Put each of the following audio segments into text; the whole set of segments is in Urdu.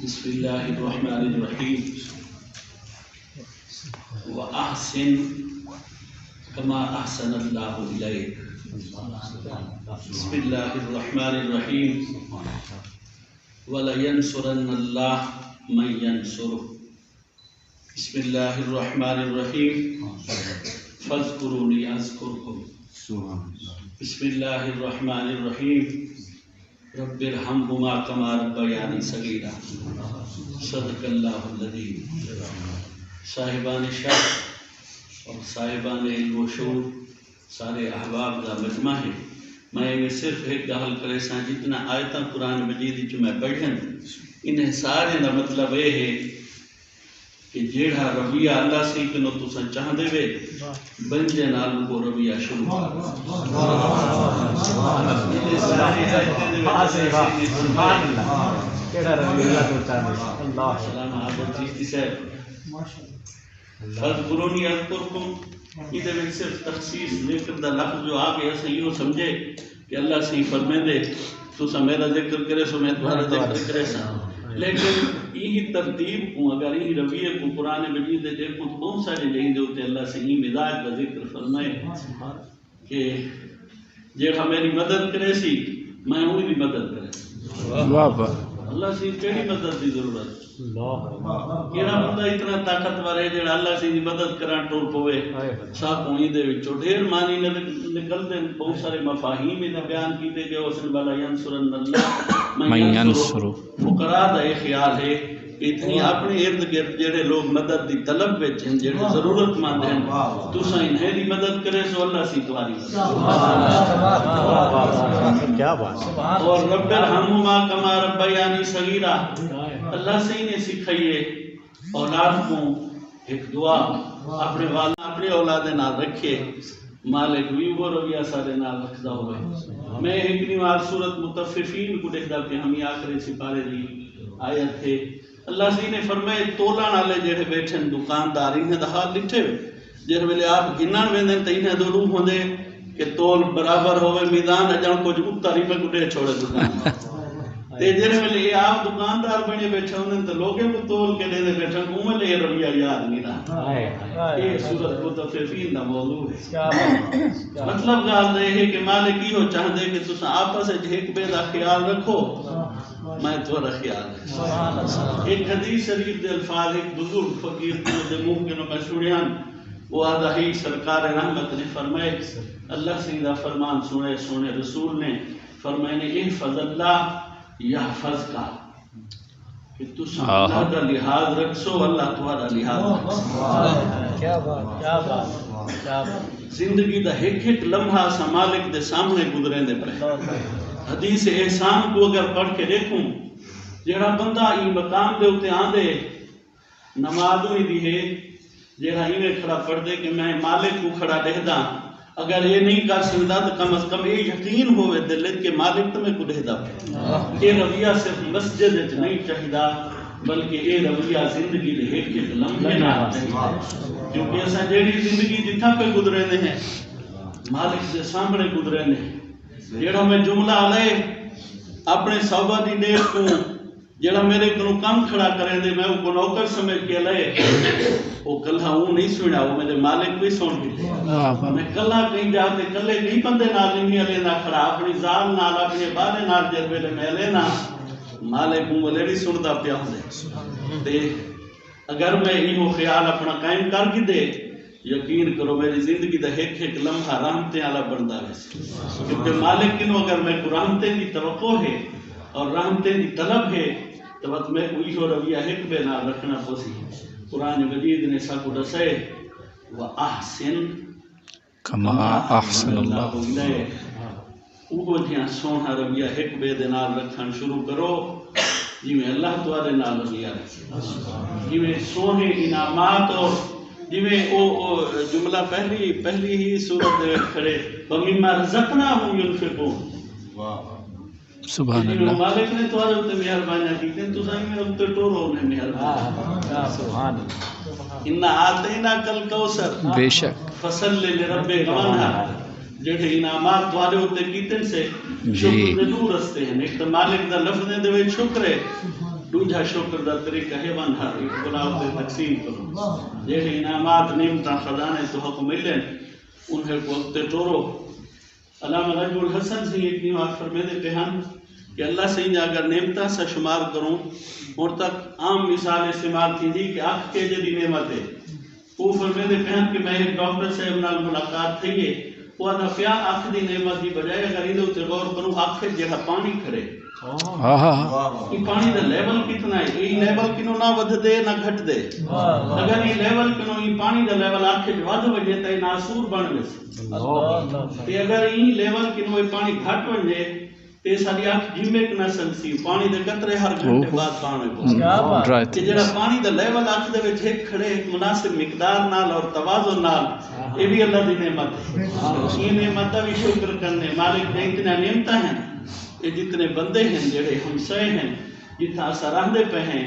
بسم اللہ الرحمن الرحیم وَأَحْسِن كَمَا أَحْسَنَ اللَّهُ إِلَيْكَ بسم اللہ الرحمن الرحیم وَلَيَنْصُرَنَّ اللَّهُ مَن يَنْصُرُهُ بسم اللہ الرحمن الرحیم فَاذْكُرُونِي أَذْكُرْكُمْ بسم اللہ الرحمن الرحیم رب ارحمہما کما ربیانی صغیرا صدق اللہ العظیم۔ صاحبان شرف اور صاحبان علم و شعور سارے احباب کا مجمع ہے۔ میں صرف ایک گل کرے سا جتنا آیتاں قرآن مجید جو میں پڑھن انہیں سارے کا مطلب یہ ہے کہ جیڑا رویہ اللہ سے کنو تسا چاہ دے وے بنجے نال کو رویہ شروع فَاذْكُرُونِي أَذْكُرْكُمْ یہ میں صرف تخصیص ذکر دا لفظ جو آگے اسے یہ سمجھے کہ اللہ سے فرمے دے تسا میرا ذکر کرے سو میں تمہارا ذکر کرے سا، لیکن یہ ترتیب کو اگر یہ رویے کو قرآن مجید دے کو کون سارے جہیں دے ہوتے اللہ سے یہ مزاج کا ذکر فرمائے کہ جیڑا میری مدد کرے سی میں ہوئی بھی مدد کرے۔ اللہ سے کیڑی مدد دی ضرورت کیڑا بندہ اتنا طاقتور ہے جیڑا اللہ سے مدد کران ٹور پوے صاحب ہوئی دے وچوں ڈھیر معنی نکلتے بہت سارے مفاہیم نے بیان کیتے کہ اس نے بلا ینصرن اللہ من ینصر فقراء دا یہ خیال ہے کہ اتنی اپنے ارد گرد جڑے لوگ مدد دی طلب وچ ہیں جڑے ضرورت مند ہیں تساں انہیں دی مدد کرے سو اللہ سی تمہاری کیا بات اور رب ارحمہما کما ربیانی صغیرا اللہ سے انہیں سکھائیے اولاد کو ایک دعا اپنے والد اپنے اولاد نال رکھے مالک بھی وہ رویہ سارے نال رکھدا ہوئے۔ میں ایک نوار سورت متففین کو دیکھدا کہ ہم یہ آخری سپارے دی آیت تھے اللہ سے نے فرمائے تولان والے جڑے بیٹھے دکاندار انہیں دا حال لٹھے جڑے ویلے آپ گنن ویندے تے انہیں دو روح ہوندے کہ تول برابر ہوئے میدان اجن کچھ اتاری پہ گڈے چھوڑے دکان تے جڑے ویلے یہ آپ دکاندار بنے بیٹھے ہوندے تے لوگے کو تول کے دے بیٹھے اوے لے رویہ یاد نہیں رہا۔ یہ سورت متففین دا موضوع ہے۔ مطلب گل یہ ہے کہ مالک یہ چاہتے کہ تساں آپس وچ ایک بے دا خیال رکھو میں تھوڑا خیال رکھوں۔ ایک حدیث شریف دے الفاظ ایک بزرگ فقیر دے منہ کے میں سنیا وہ آدھا ہی سرکار رحمت نے فرمائے اللہ سے دا فرمان سنے سنے رسول نے فرمائے نے احفظ اللہ یحفظ کا کہ تساں اللہ دا لحاظ رکھو اللہ تمہارا لحاظ رکھو۔ کیا بات کیا بات کیا بات زندگی دا ایک ایک لمحہ سا مالک دے سامنے گزرے دے پہ حدیث احسان کو اگر پڑھ کے دیکھوں جڑا بندہ ای مقام دے ہوتے آندے نماز ہوئی دی ہے جڑا ایویں کھڑا پڑھ دے کہ میں مالک کو کھڑا دیکھدا اگر یہ نہیں کر سکتا تو کم از کم یہ یقین ہوئے دل کہ مالک تمہیں کو دیکھدا پہ یہ رویہ صرف مسجد وچ نہیں چاہیدا بلکہ یہ رویہ زندگی دے ایک ایک لمحے نال چاہیدا کیونکہ اساں جیڑی زندگی جتھا پہ گزرے نے ہیں مالک دے سامنے گزرے نے جیڑا میں جملہ لے اپنے صحابہ دی ڈیٹ کو جیڑا میرے کو کم کھڑا کریں دے میں وہ نوکر سمجھ کے لے وہ کلہ وہ نہیں سنا وہ میرے مالک بھی سن کے میں کلہ کہیں جاتے کلے کہیں بندے نال نہیں لینا کھڑا اپنی ذال نال اپنے بالے نال جب میرے میں لینا مالک وہ لیڑی سندا پیا ہوندے اگر میں یہ خیال اپنا قائم کر کے دے یقین کرو میری زندگی دا ایک ایک لمحہ رحمتیں والا بندا ہے کیونکہ مالک کنو اگر میں کو رحمتیں دی توقع ہے اور رحمتیں دی طلب ہے تو وقت میں کوئی ہو رویہ ایک بے نال رکھنا پوسی قرآن مجید نے سب کو دسے وَأَحْسِن کما احسن اللہ وہ جہاں سونا رویہ ایک بے دے نال رکھن شروع کرو جی میں اللہ تمہارے نال رویہ رکھے جی میں سونے انعامات اور جی میں وہ جملہ پہلی ہی صورت دے کھڑے وَمِمَّا رَزَقْنَاهُمْ يُنْفِقُونَ سبحان اللہ مالک نے تمہارے اوپر مہربانیاں کی تو سائیں میرے اوپر ٹورو نے مہربانی سبحان اللہ اِنَّا آتَيْنَاكَ الْكَوْثَرَ بے شک فصل لِرَبِّكَ وَانْحَرْ جڑے انعامات تمہارے ہوتے کیتے سے شکر دے دو رستے ہیں ایک تو مالک دا لفظ دے وچ شکر ہے دوجا شکر دا طریقہ ہے بندھا اقبلاؤ تے تقسیم کرو جیڑی انعامات نعمتاں خزانے تو حق ملیں انہیں کو تے ٹورو علامہ نجم الحسن سے ایک نیو آخر میں دے پہن کہ اللہ سے اگر نعمتاں سے شمار کروں اور تک عام مثال استعمال تھی دی کہ آنکھ کے جدی نعمت ہے وہ فرمے دے پہن کہ میں ایک ڈاکٹر سے نال ملاقات تھی ہے وہ ادا پیا آنکھ دی نعمت دی بجائے اگر ادھر تے غور کروں آنکھ جہاں پانی کھڑے یہ پانی دا لیول کتنا ہے یہ لیول کنو نہ ودھ دے نہ گھٹ دے اگر یہ لیول کنو یہ پانی دا لیول آنکھ ودھ وجے تے ناسور بن ویسے تے اگر یہ لیول کنو یہ پانی گھٹ وجے تے ساری آنکھ جھمک نہ سکسی پانی دے قطرے ہر گھنٹے بعد پانے کو تے جڑا پانی دا لیول آنکھ دے وچ ایک کھڑے ایک مناسب مقدار نال اور توازن نال یہ بھی اللہ دی نعمت ہے یہ نعمت دا بھی شکر کرنے مالک نے اتنا نعمتاں ہیں یہ جتنے بندے ہیں جڑے ہمسائے ہیں جتنا سراہدے پہ ہیں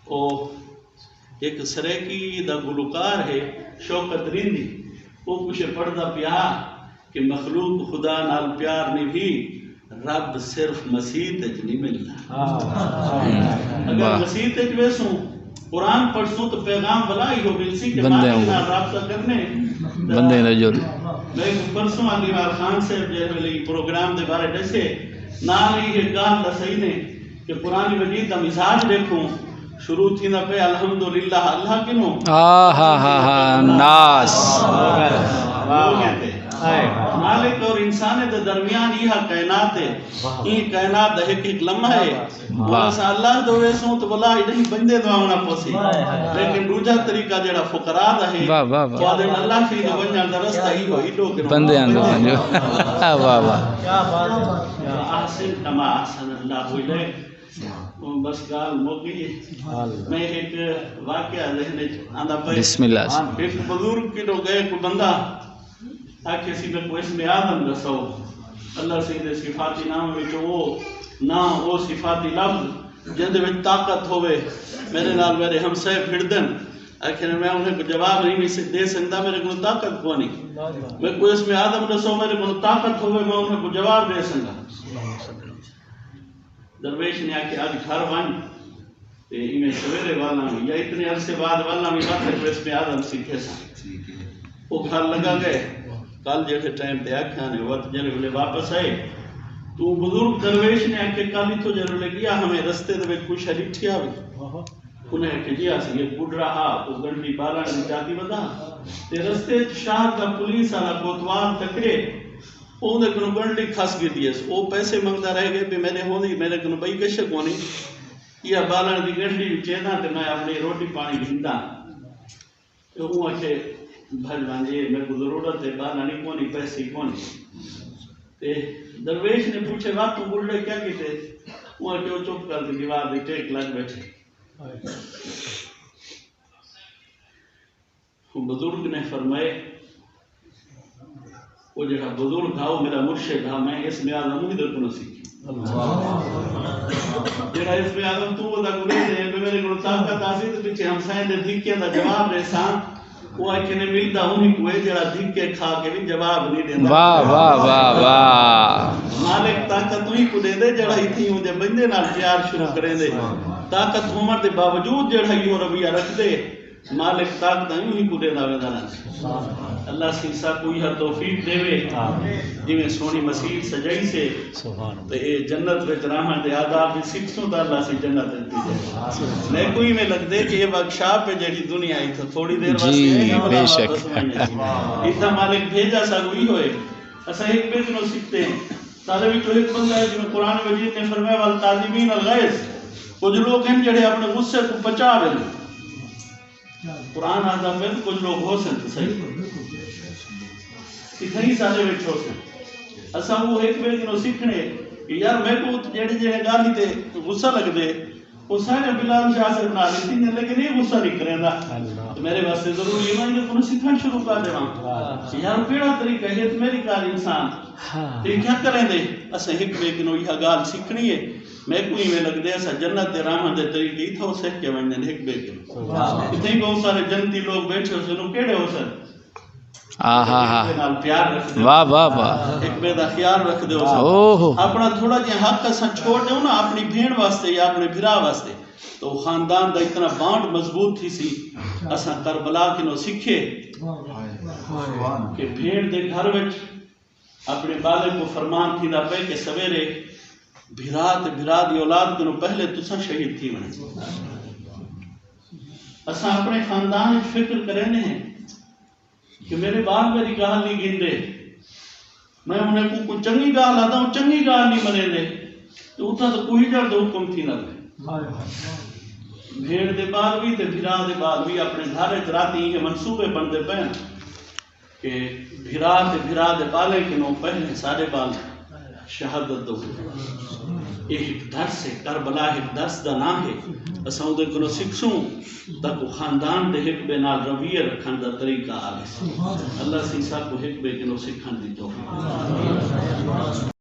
وہ ایک سریکی دا گلوکار ہے شوکت رندی وہ کچھ پڑھدا پیا کہ مخلوق خدا نال پیار نہیں بھی رب صرف مسیح تج نہیں ملنا اگر مسیح تج ویسوں قرآن پڑھسوں تو پیغام بلائی ہو ملسی کہ ماں کے نال رابطہ کرنے بندے نہ جڑ میں پرسوں علی وار خان صاحب جیسے پروگرام دے بارے دسے نال یہ گال دسائی نے کہ قرآن مجید دا مزاج دیکھوں شروع تھی نہ پہ الحمدللہ اللہ کنوں ناس مالک اور انسان دے درمیان یہ کائنات ہے یہ کائنات دا ایک لمحہ ہے بس اللہ دو ویسوں تو بلا نہیں بندے دعاونا پوسی لیکن دوجا طریقہ جڑا فقراء دا ہے وعدن اللہ کی دو بنجان دا رستہ ہی وہی لوگ بندے آندو بنجو واہ واہ احسن کما احسن اللہ ہوئے بس گال موقعی میں ایک واقعہ ذہنے آندہ پہ بسم اللہ ایک بزرگ کی لوگ گئے کوئی بندہ تاکہ اسی میں کوئی اسم آدم دسو اللہ سے دے صفاتی نام وچو وہ نام وہ صفاتی لفظ جن دے وچ طاقت ہوئے میرے نال میرے ہمسائے پھڑ دن آخر میں انہیں کو جواب نہیں دے سکتا میرے کو طاقت کو نہیں میں کوئی اسم آدم دسو میرے کو طاقت ہوئے میں انہیں کو جواب دے سکتا درویش نے آکے آج گھر ون میں سویرے والا ہوں یا اتنے عرصے بعد والا ہوں بات ہے اس میں آدم سیکھے سا وہ گھر لگا گئے کل جیسے ٹائم تے آکھا نے وقت جلے بلے واپس آئے تو بزرگ درویش نے آکے کالی تو جلے گیا ہمیں رستے دے کچھ شریٹھی آوے انہیں کہ جی آسی یہ پوڑ رہا تو گنڈی بالا نے جاتی بدا تے رستے شاہ کا پولیس آنا کوتوان تکرے انہیں کنو گنڈی کھاس گئی دیئے وہ پیسے منگتا رہ گئے پہ میرے ہونی میرے کنو بھائی کشک ہونی یہ بالا دی گنڈی چینا تے میں اپنی روٹی پانی گھندا تو وہ اچھے بھل بانجے میں کو ضرورت ہے بالا نہیں کونی پیسے کونی تے درویش نے پوچھے بات تو بلڈے کیا کیتے وہ اچھے چپ کر دی دیوار دی ٹیک لگ بیٹھے بزرگ نے فرمائے وہ جڑا بزرگ تھا وہ میرا مرشد تھا میں اس میں آدم ہی در کنو سیکھی جڑا اس میں آدم تو وہ دا گرے دے میرے کنو طاقت آسی تو پیچھے ہم سائن دے دھکے دا جواب دے سان وہ آئی کنے ملتا ہونی کوئے جڑا دھکے کھا کے بھی جواب نہیں دے واہ واہ واہ واہ مالک طاقت ہوئی کو دے دے جڑا ہی تھی مجھے بندے نال پیار شروع کریں دے طاقت عمر دے باوجود جڑا ہی رویہ رکھ دے مالک طاقت ہی کو دے داوے دانا اللہ سیسا کوئی ہر توفیق دے وے جی میں سونی مسیح سجائی سے تو اے جنت وچ رحمت دے آداب بھی سکسوں دا اللہ سے جنت دی جائے میں کوئی میں لگ دے کہ یہ ورکشاپ ہے جڑی دنیا آئی تھا تھوڑی دیر واسطے بے شک اتنا مالک بھیجا سا کوئی ہوئے اسا ایک بیت نو سکتے ہیں سارے بھی تو ایک بندہ ہے جو قرآن مجید نے فرمایا والتازمین الغیظ کچھ لوگ ہیں جڑے اپنے غصے کو بچا وے قرآن آدھا میں کچھ لوگ ہو سکتے صحیح کتنی سارے بیٹھ ہو سکتے اسا وہ ایک بیت نو سکھنے کہ یار میں کو جڑے جڑے گالی تے غصہ لگ دے وہ سارے بلال شاہ سے بنا لیتی ہیں لیکن یہ غصہ نہیں کریں دا میرے واسطے ضروری ہے میں انہیں سکھن شروع کر دے وہاں یار پیڑا طریقہ ہے تو میری کار انسان تو کیا کریں دے اسا ایک بیت نو یہ گال سکھنی ہے میں کوئی میں لگ دے ایسا جنت دے رحمت دے طریقے ہی تھا وہ سکھ کے ونجن ایک بیت نو اتنی بہت سارے جنتی لوگ بیٹھے ہو سنو کیڑے ہو سر آہا ہا ایک نال پیار رکھ دے واہ واہ واہ ایک بے دا خیال رکھ دے اوہ اپنا تھوڑا جہا حق اساں چھوڑ دیو نا اپنی بھین واسطے یا اپنے بھرا واسطے تو خاندان دا اتنا بانڈ مضبوط تھی سی اساں کربلا کنو سکھے کہ بھین دے گھر وچ اپنے بالے کو فرمان تھی دا پہ کہ سویرے بھرا دی اولاد کنو پہلے تساں شہید تھی ونے اساں اپنے خاندان وچ فکر کرنے ہیں کہ میرے بال میری گال نہیں گندے میں انہیں کو چنگی گال آتا ہوں چنگی گال نہیں منے دے تو اتنا تو کوئی جڑ دو حکم تھی نہ دے بھیڑ دے بعد بھی تے بھرا دے بعد بھی اپنے گھر راتی یہ منصوبے بندے پہن کہ بھرا دے بالے کے نو پہلے سارے بال شہادت دو یہ ایک درس ہے کربلا ایک درس دا نام ہے اساں دے کنو سکھسوں تاکو خاندان دے ایک بے نال رویہ رکھن دا طریقہ آلے اللہ سیسا کو ایک بے کنو سکھن دی توفیق